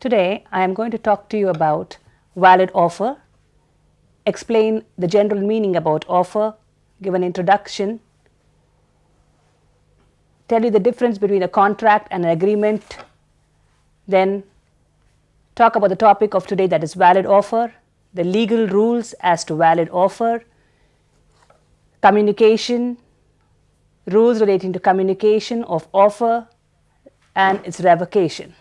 Today, I am going to talk to you about valid offer, explain the general meaning about offer, give an introduction, tell you the difference between a contract and an agreement, then talk about the topic of today, that is valid offer, the legal rules as to valid offer, communication, rules relating to communication of offer and its revocation.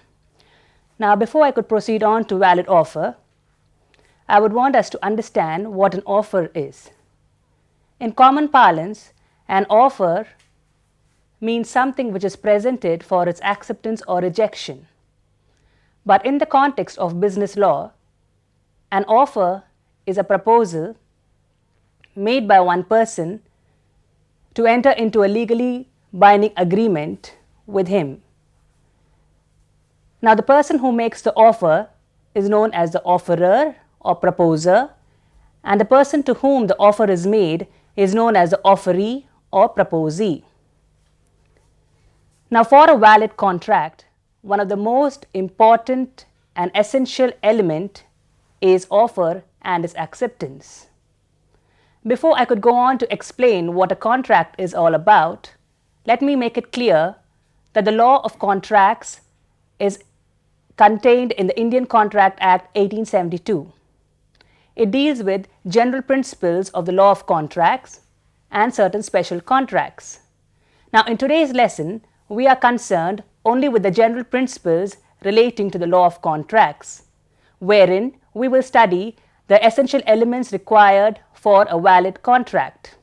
Now, before I could proceed on to valid offer, I would want us to understand what an offer is. In common parlance, an offer means something which is presented for its acceptance or rejection. But in the context of business law, an offer is a proposal made by one person to enter into a legally binding agreement with him. Now, the person who makes the offer is known as the offerer or proposer, and the person to whom the offer is made is known as the offeree or proposee. Now, for a valid contract, one of the most important and essential element is offer and its acceptance. Before I could go on to explain what a contract is all about, let me make it clear that the law of contracts is contained in the Indian Contract Act 1872. It deals with general principles of the law of contracts and certain special contracts. Now, in today's lesson, we are concerned only with the general principles relating to the law of contracts, wherein we will study the essential elements required for a valid contract.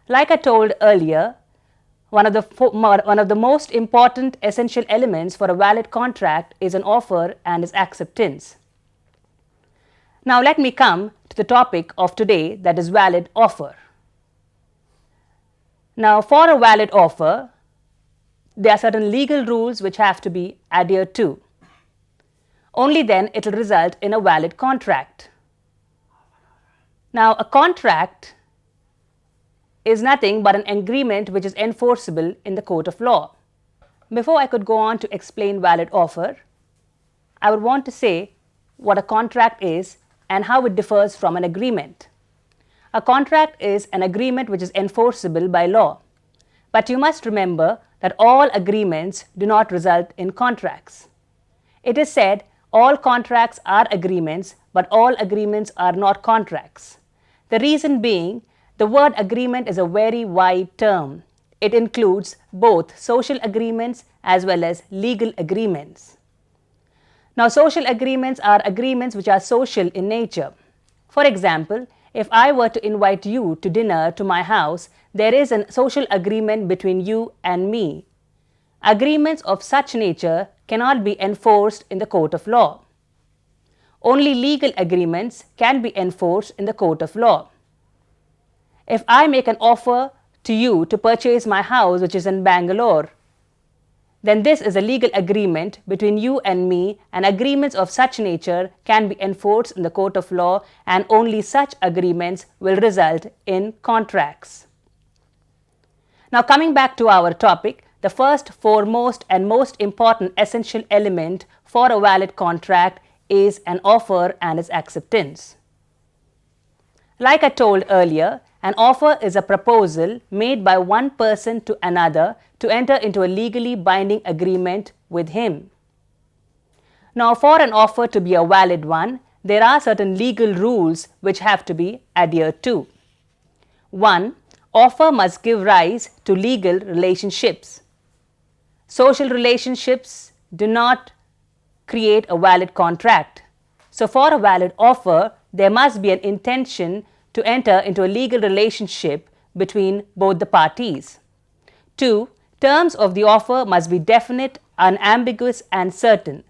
Like I told earlier, one of the most important essential elements for a valid contract is an offer and its acceptance. Now, let me come to the topic of today, that is valid offer. Now, for a valid offer, there are certain legal rules which have to be adhered to. Only then it will result in a valid contract. Now, a contract is nothing but an agreement which is enforceable in the court of law. Before I could go on to explain valid offer, I would want to say what a contract is and how it differs from an agreement. A contract is an agreement which is enforceable by law. But you must remember that all agreements do not result in contracts. It is said all contracts are agreements, but all agreements are not contracts. The reason being, the word agreement is a very wide term. It includes both social agreements as well as legal agreements. Now, social agreements are agreements which are social in nature. For example, if I were to invite you to dinner to my house, there is a social agreement between you and me. Agreements of such nature cannot be enforced in the court of law. Only legal agreements can be enforced in the court of law. If I make an offer to you to purchase my house which is in Bangalore, then this is a legal agreement between you and me, and agreements of such nature can be enforced in the court of law, and only such agreements will result in contracts. Now, coming back to our topic, the first, foremost and most important essential element for a valid contract is an offer and its acceptance. Like I told earlier, an offer is a proposal made by one person to another to enter into a legally binding agreement with him. Now, for an offer to be a valid one, there are certain legal rules which have to be adhered to. 1. Offer must give rise to legal relationships. Social relationships do not create a valid contract. So, for a valid offer, there must be an intention to enter into a legal relationship between both the parties. 2. Terms of the offer must be definite, unambiguous and certain.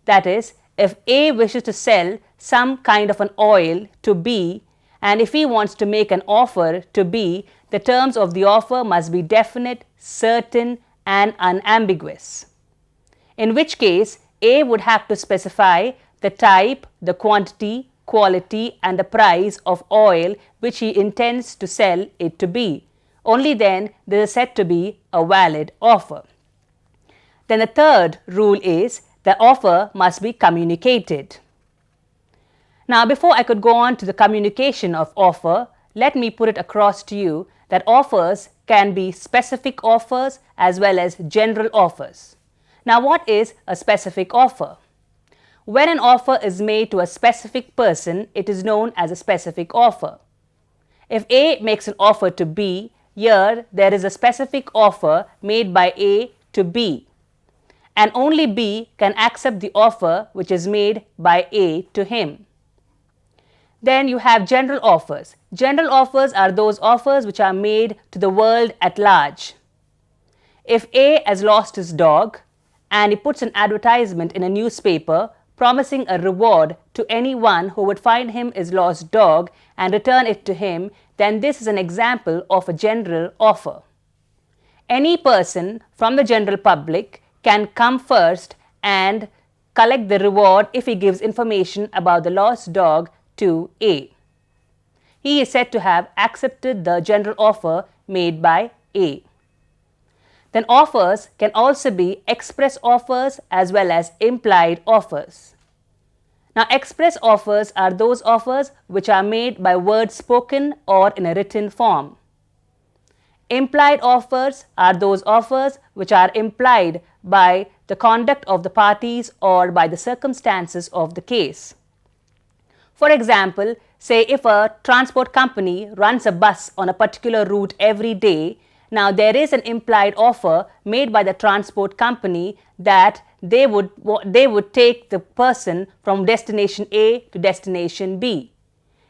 That is, if A wishes to sell some kind of an oil to B, and if he wants to make an offer to B, the terms of the offer must be definite, certain and unambiguous. In which case, A would have to specify the type, the quantity, quality and the price of oil which he intends to sell it to be. Only then this is said to be a valid offer. Then the third rule is the offer must be communicated. Now, before I could go on to the communication of offer, let me put it across to you that offers can be specific offers as well as general offers. Now, what is a specific offer? When an offer is made to a specific person, it is known as a specific offer. If A makes an offer to B, here there is a specific offer made by A to B, and only B can accept the offer which is made by A to him. Then you have general offers. General offers are those offers which are made to the world at large. If A has lost his dog and he puts an advertisement in a newspaper promising a reward to anyone who would find him his lost dog and return it to him, then this is an example of a general offer. Any person from the general public can come first and collect the reward if he gives information about the lost dog to A. He is said to have accepted the general offer made by A. Then offers can also be express offers as well as implied offers. Now, express offers are those offers which are made by words spoken or in a written form. Implied offers are those offers which are implied by the conduct of the parties or by the circumstances of the case. For example, say if a transport company runs a bus on a particular route every day, now there is an implied offer made by the transport company that they would take the person from destination A to destination B.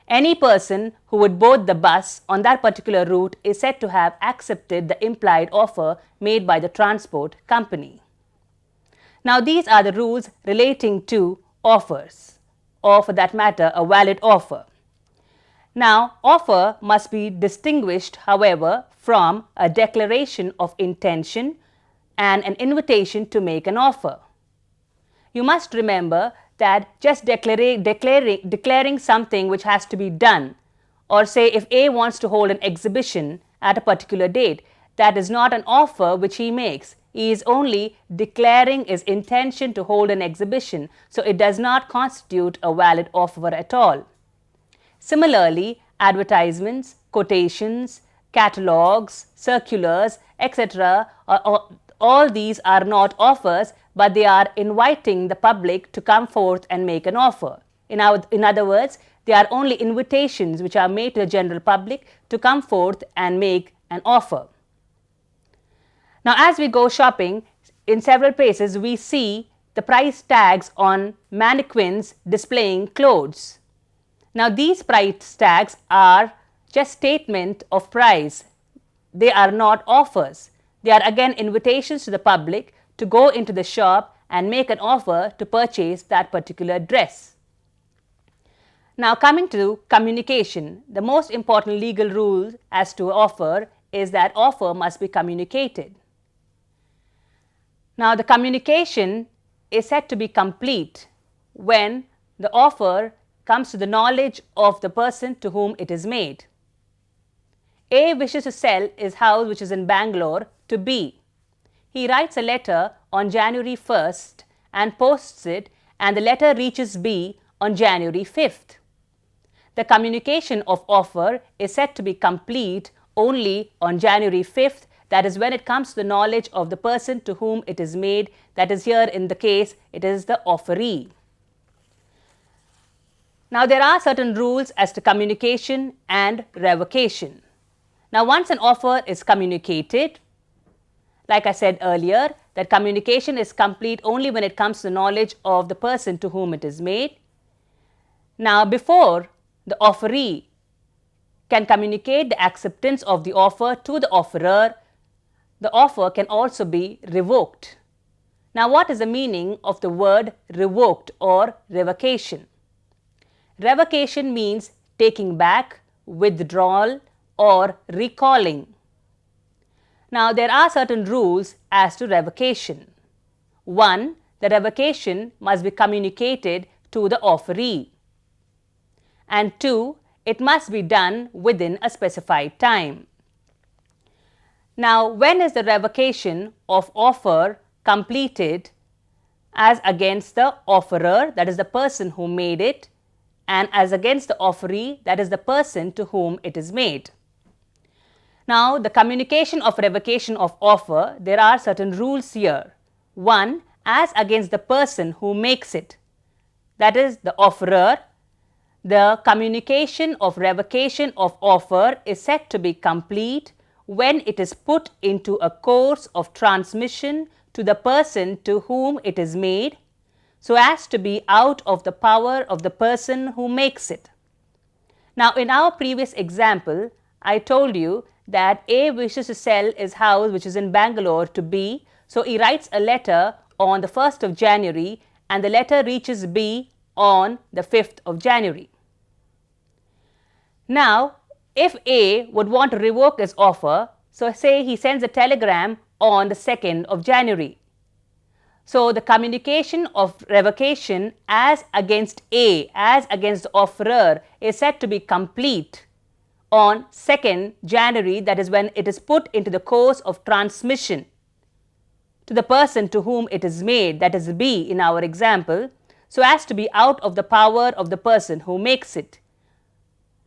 Any person who would board the bus on that particular route is said to have accepted the implied offer made by the transport company. Now, these are the rules relating to offers, or for that matter, a valid offer. Now, offer must be distinguished, however, from a declaration of intention and an invitation to make an offer. You must remember that just declaring something which has to be done, or say if A wants to hold an exhibition at a particular date, that is not an offer which he makes. He is only declaring his intention to hold an exhibition, so it does not constitute a valid offer at all. Similarly, advertisements, quotations, catalogues, circulars, etc. All these are not offers, but they are inviting the public to come forth and make an offer. In other words, they are only invitations which are made to the general public to come forth and make an offer. Now, as we go shopping, in several places we see the price tags on mannequins displaying clothes. Now, these price tags are just statement of price. They are not offers. They are again invitations to the public to go into the shop and make an offer to purchase that particular dress. Now, coming to communication, the most important legal rule as to offer is that offer must be communicated. Now, the communication is said to be complete when the offer comes to the knowledge of the person to whom it is made. A wishes to sell his house, which is in Bangalore, to B. He writes a letter on January 1st and posts it, and the letter reaches B on January 5th. The communication of offer is said to be complete only on January 5th, that is when it comes to the knowledge of the person to whom it is made, that is here in the case it is the offeree. Now, there are certain rules as to communication and revocation. Now, once an offer is communicated, like I said earlier, that communication is complete only when it comes to the knowledge of the person to whom it is made. Now, before the offeree can communicate the acceptance of the offer to the offerer, the offer can also be revoked. Now, what is the meaning of the word revoked or revocation? Revocation means taking back, withdrawal, or recalling. Now, there are certain rules as to revocation. 1. The revocation must be communicated to the offeree. And 2. It must be done within a specified time. Now, when is the revocation of offer completed as against the offerer, that is the person who made it, and as against the offeree, that is the person to whom it is made. Now, the communication of revocation of offer, there are certain rules here. One, as against the person who makes it, that is the offerer, the communication of revocation of offer is said to be complete when it is put into a course of transmission to the person to whom it is made, so as to be out of the power of the person who makes it. Now, in our previous example, I told you that A wishes to sell his house which is in Bangalore to B, so he writes a letter on the 1st of January and the letter reaches B on the 5th of January. Now, if A would want to revoke his offer, so say he sends a telegram on the 2nd of January. So, the communication of revocation as against A, as against the offerer, is said to be complete on 2nd January, that is when it is put into the course of transmission to the person to whom it is made, that is B in our example, so as to be out of the power of the person who makes it.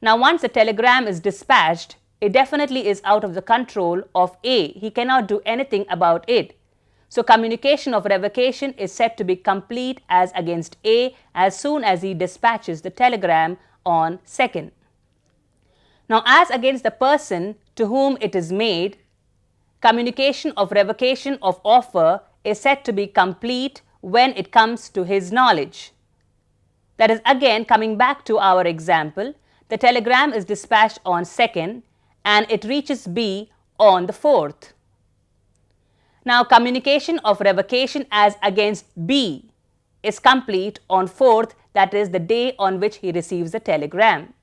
Now, once the telegram is dispatched, it definitely is out of the control of A. He cannot do anything about it. So, communication of revocation is said to be complete as against A as soon as he dispatches the telegram on 2nd. Now, as against the person to whom it is made, communication of revocation of offer is said to be complete when it comes to his knowledge. That is again coming back to our example, the telegram is dispatched on 2nd and it reaches B on the 4th. Now, communication of revocation as against B is complete on 4th, that is the day on which he receives the telegram.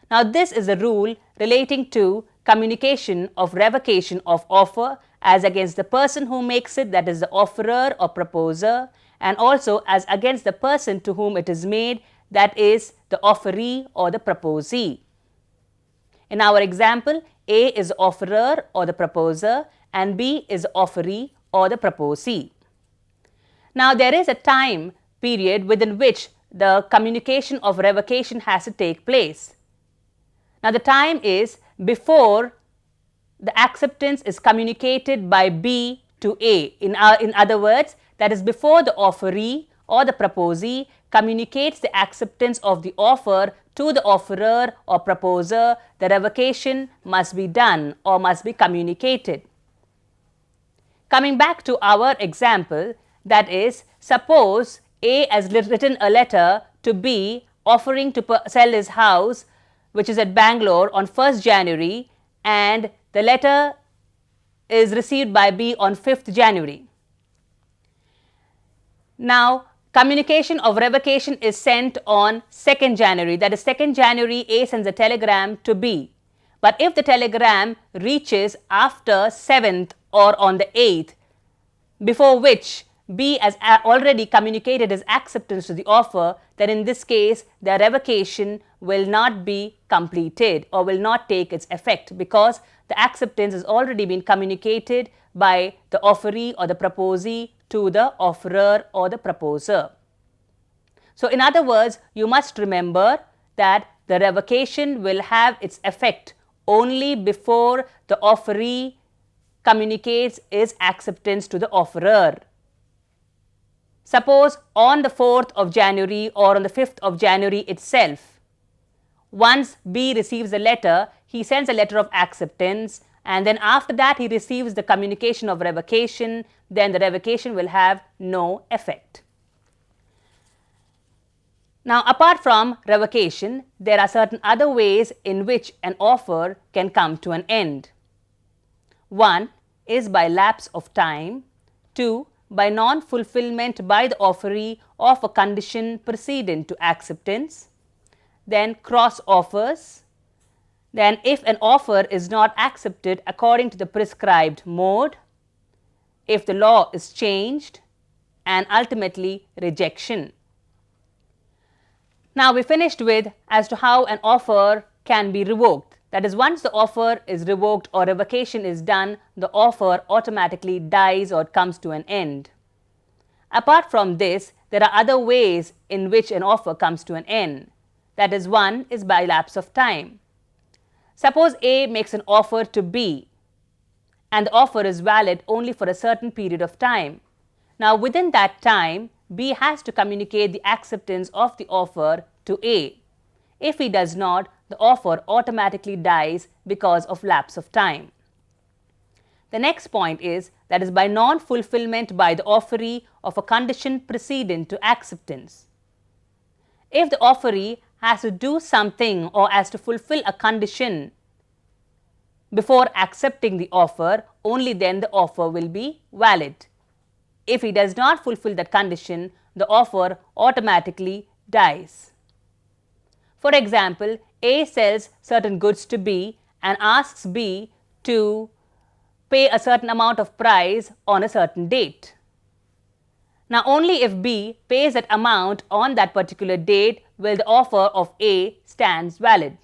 Now, this is a rule relating to communication of revocation of offer as against the person who makes it, that is the offerer or proposer, and also as against the person to whom it is made, that is the offeree or the proposee. In our example, A is the offerer or the proposer and B is the offeree or the proposee. Now, there is a time period within which the communication of revocation has to take place. Now, the time is before the acceptance is communicated by B to A. In other words, that is before the offeree or the proposee communicates the acceptance of the offer to the offerer or proposer, the revocation must be done or must be communicated. Coming back to our example, that is, suppose A has written a letter to B offering to sell his house which is at Bangalore on 1st January and the letter is received by B on 5th January. Now, communication of revocation is sent on 2nd January, that is 2nd January A sends a telegram to B. But if the telegram reaches after 7th or on the 8th, before which B has already communicated his acceptance to the offer, then in this case the revocation will not be completed or will not take its effect because the acceptance has already been communicated by the offeree or the proposee to the offerer or the proposer. So, in other words, you must remember that the revocation will have its effect only before the offeree communicates his acceptance to the offerer. Suppose on the 4th of January or on the 5th of January itself, once B receives a letter, he sends a letter of acceptance and then after that he receives the communication of revocation, then the revocation will have no effect. Now, apart from revocation, there are certain other ways in which an offer can come to an end. One is by lapse of time, two, by non-fulfillment by the offeree of a condition precedent to acceptance, then cross offers, then if an offer is not accepted according to the prescribed mode, if the law is changed, and ultimately rejection. Now, we finished with as to how an offer can be revoked. That is, once the offer is revoked or revocation is done, the offer automatically dies or comes to an end. Apart from this, there are other ways in which an offer comes to an end. That is, one is by lapse of time. Suppose A makes an offer to B and the offer is valid only for a certain period of time. Now, within that time, B has to communicate the acceptance of the offer to A. If he does not, the offer automatically dies because of lapse of time. The next point is that is by non-fulfillment by the offeree of a condition precedent to acceptance. If the offeree has to do something or has to fulfill a condition before accepting the offer, only then the offer will be valid. If he does not fulfill that condition, the offer automatically dies. For example, A sells certain goods to B and asks B to pay a certain amount of price on a certain date. Now, only if B pays that amount on that particular date will the offer of A stands valid.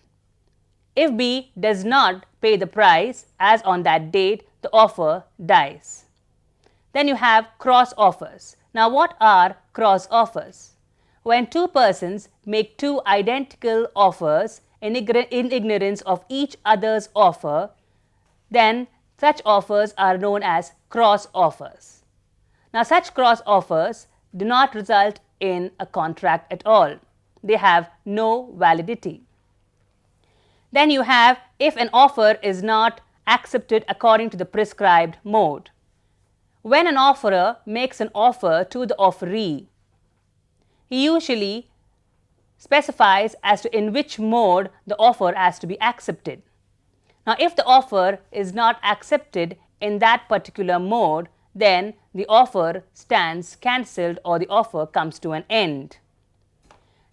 If B does not pay the price as on that date, the offer dies. Then you have cross offers. Now, what are cross offers? When two persons make two identical offers in ignorance of each other's offer, then such offers are known as cross offers. Now, such cross offers do not result in a contract at all. They have no validity. Then you have if an offer is not accepted according to the prescribed mode. When an offerer makes an offer to the offeree, he usually specifies as to in which mode the offer has to be accepted. Now, if the offer is not accepted in that particular mode, then the offer stands cancelled or the offer comes to an end.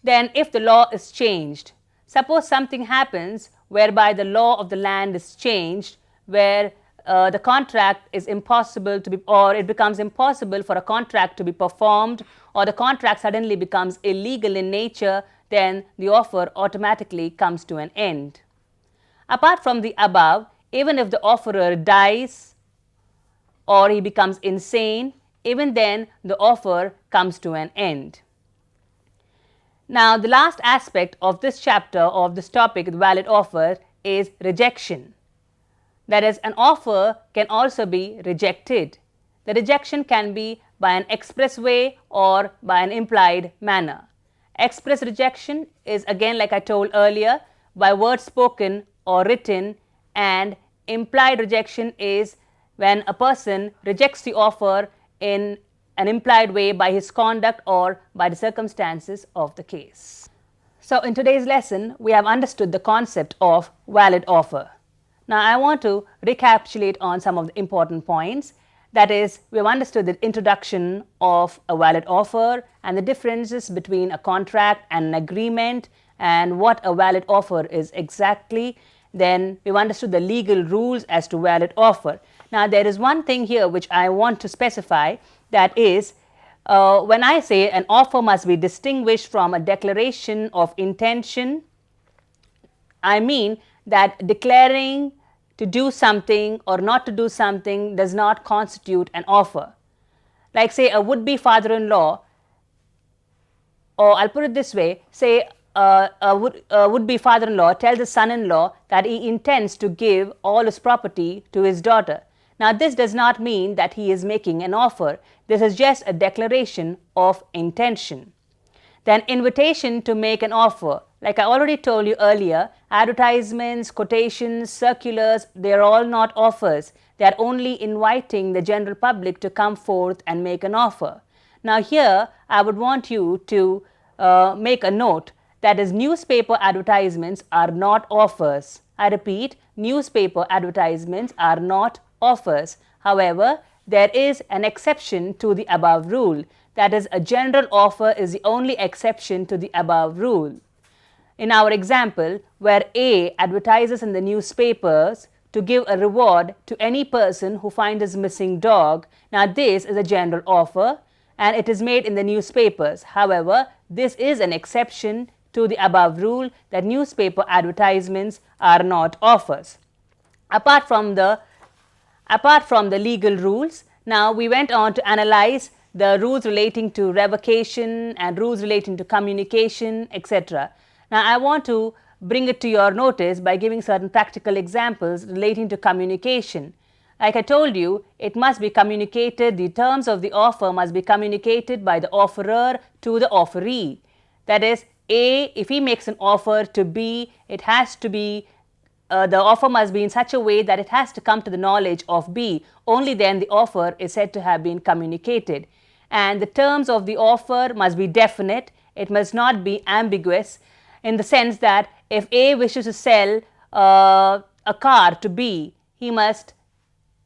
Then if the law is changed, suppose something happens whereby the law of the land is changed, where the contract is impossible to be, or it becomes impossible for a contract to be performed, or the contract suddenly becomes illegal in nature, then the offer automatically comes to an end. Apart from the above, even if the offerer dies or he becomes insane, even then the offer comes to an end. Now, the last aspect of this chapter of this topic, the valid offer, is rejection. That is, an offer can also be rejected. The rejection can be by an express way or by an implied manner. Express rejection is, again, like I told earlier, by words spoken or written, and implied rejection is when a person rejects the offer in an implied way by his conduct or by the circumstances of the case. So, in today's lesson, we have understood the concept of valid offer. Now, I want to recapitulate on some of the important points. That is, we have understood the introduction of a valid offer and the differences between a contract and an agreement and what a valid offer is exactly. Then we have understood the legal rules as to valid offer. Now, there is one thing here which I want to specify, that is, when I say an offer must be distinguished from a declaration of intention, I mean that declaring to do something or not to do something does not constitute an offer. Like, say, a would-be father-in-law, or I'll put it this way, say a would-be father-in-law tells his son-in-law that he intends to give all his property to his daughter. Now, this does not mean that he is making an offer. This is just a declaration of intention. Then invitation to make an offer. Like I already told you earlier, advertisements, quotations, circulars, they are all not offers. They are only inviting the general public to come forth and make an offer. Now, here I would want you to make a note, that is, newspaper advertisements are not offers. I repeat, newspaper advertisements are not offers. However, there is an exception to the above rule. That is, a general offer is the only exception to the above rule. In our example, where A advertises in the newspapers to give a reward to any person who finds his missing dog, now this is a general offer and it is made in the newspapers. However, this is an exception to the above rule, that newspaper advertisements are not offers. Apart from the legal rules, now we went on to analyze the rules relating to revocation and rules relating to communication, etc. Now, I want to bring it to your notice by giving certain practical examples relating to communication. Like I told you, it must be communicated, the terms of the offer must be communicated by the offerer to the offeree. That is, A, if he makes an offer to B, it has to be the offer must be in such a way that it has to come to the knowledge of B. Only then the offer is said to have been communicated. And the terms of the offer must be definite. It must not be ambiguous, in the sense that if A wishes to sell a car to B, he must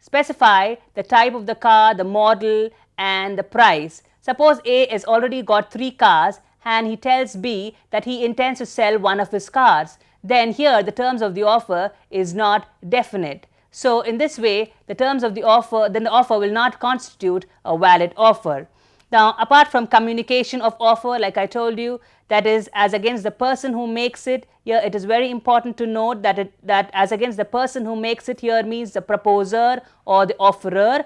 specify the type of the car, the model, and the price. Suppose A has already got 3 cars and he tells B that he intends to sell one of his cars. Then here the terms of the offer is not definite. So in this way, the terms of the offer, then the offer will not constitute a valid offer. Now, apart from communication of offer, like I told you, that is as against the person who makes it, here it is very important to note that as against the person who makes it here means the proposer or the offerer.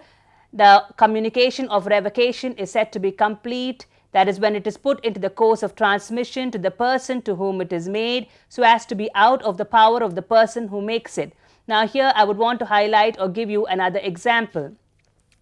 The communication of revocation is said to be complete. That is when it is put into the course of transmission to the person to whom it is made, so as to be out of the power of the person who makes it. Now, here I would want to highlight or give you another example.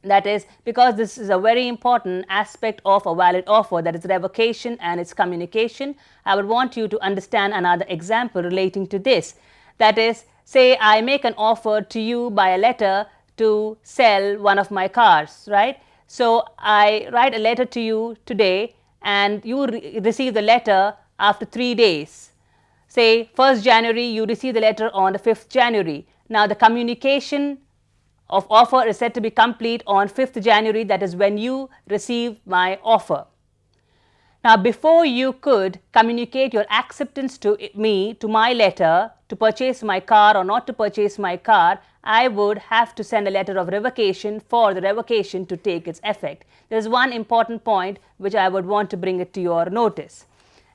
That is, because this is a very important aspect of a valid offer, that is revocation and its communication, I would want you to understand another example relating to this. That is, say I make an offer to you by a letter to sell one of my cars, right? So, I write a letter to you today and you receive the letter after 3 days. Say 1st January, you receive the letter on the 5th January. Now, the communication of offer is said to be complete on 5th January, that is when you receive my offer. Now, before you could communicate your acceptance to me, to my letter, to purchase my car or not to purchase my car, I would have to send a letter of revocation for the revocation to take its effect. There is one important point which I would want to bring it to your notice.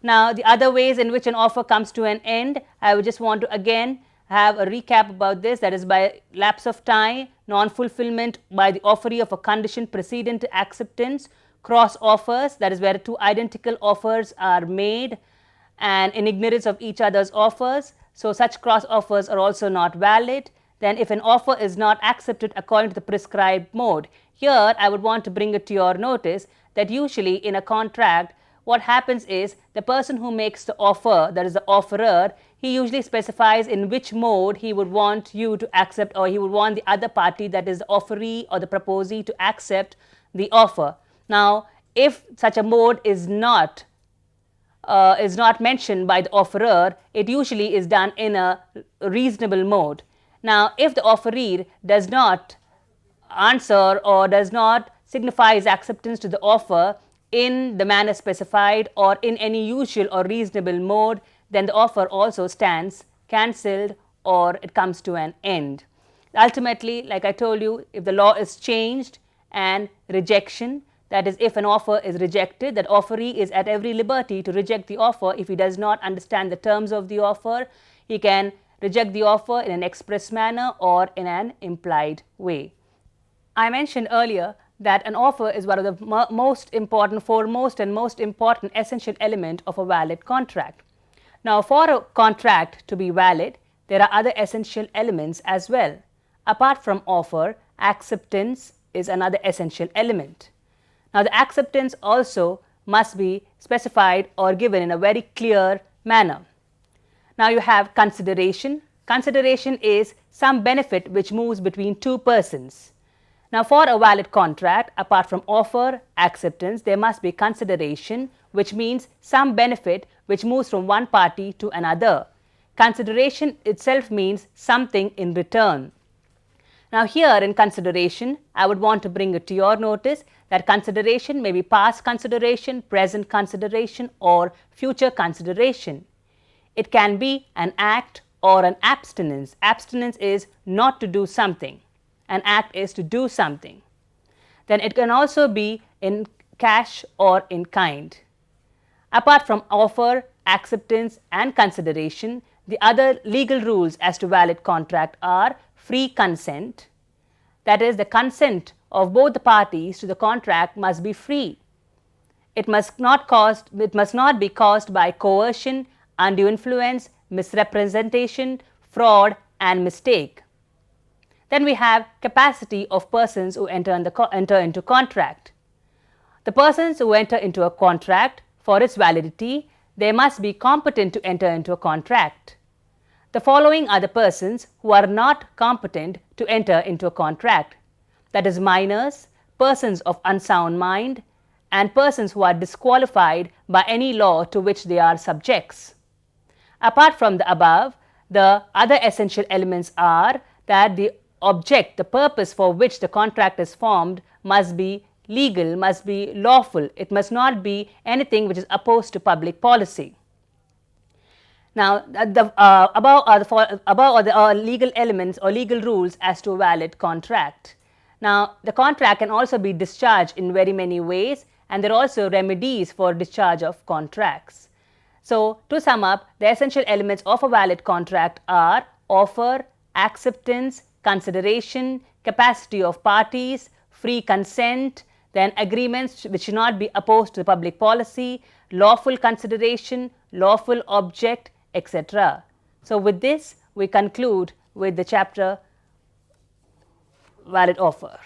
Now, the other ways in which an offer comes to an end, I would just want to again have a recap about this. That is, by lapse of time, non-fulfillment by the offeree of a condition precedent to acceptance, cross offers, that is where 2 identical offers are made and in ignorance of each other's offers. So, such cross offers are also not valid. Then if an offer is not accepted according to the prescribed mode, here I would want to bring it to your notice that usually in a contract, what happens is the person who makes the offer, that is the offerer, he usually specifies in which mode he would want you to accept, or he would want the other party, that is the offeree or the proposee, to accept the offer. Now, if such a mode is not mentioned by the offerer, it usually is done in a reasonable mode. Now, if the offeree does not answer or does not signify his acceptance to the offer in the manner specified or in any usual or reasonable mode, then the offer also stands cancelled or it comes to an end. Ultimately, like I told you, if the law is changed and rejection, that is, if an offer is rejected, that offeree is at every liberty to reject the offer. If he does not understand the terms of the offer, he can reject the offer in an express manner or in an implied way. I mentioned earlier that an offer is one of the foremost and most important essential element of a valid contract. Now, for a contract to be valid, there are other essential elements as well. Apart from offer, acceptance is another essential element. Now, the acceptance also must be specified or given in a very clear manner. Now, you have consideration. Consideration is some benefit which moves between 2 persons. Now, for a valid contract, apart from offer, acceptance, there must be consideration, which means some benefit which moves from one party to another. Consideration itself means something in return. Now, here in consideration, I would want to bring it to your notice that consideration may be past consideration, present consideration, or future consideration. It can be an act or an abstinence. Abstinence is not to do something. An act is to do something. Then it can also be in cash or in kind. Apart from offer, acceptance, and consideration, the other legal rules as to valid contract are free consent, that is, the consent of both the parties to the contract must be free. It must not be caused by coercion, undue influence, misrepresentation, fraud and mistake. Then we have capacity of persons who enter into contract. The persons who enter into a contract, for its validity, they must be competent to enter into a contract. The following are the persons who are not competent to enter into a contract, that is minors, persons of unsound mind, and persons who are disqualified by any law to which they are subjects. Apart from the above, the other essential elements are that the object, the purpose for which the contract is formed must be legal, must be lawful. It must not be anything which is opposed to public policy. Now, above are the legal elements or legal rules as to a valid contract. Now, the contract can also be discharged in very many ways, and there are also remedies for discharge of contracts. So, to sum up, the essential elements of a valid contract are offer, acceptance, consideration, capacity of parties, free consent, then agreements which should not be opposed to the public policy, lawful consideration, lawful object, etc. So, with this we conclude with the chapter valid offer.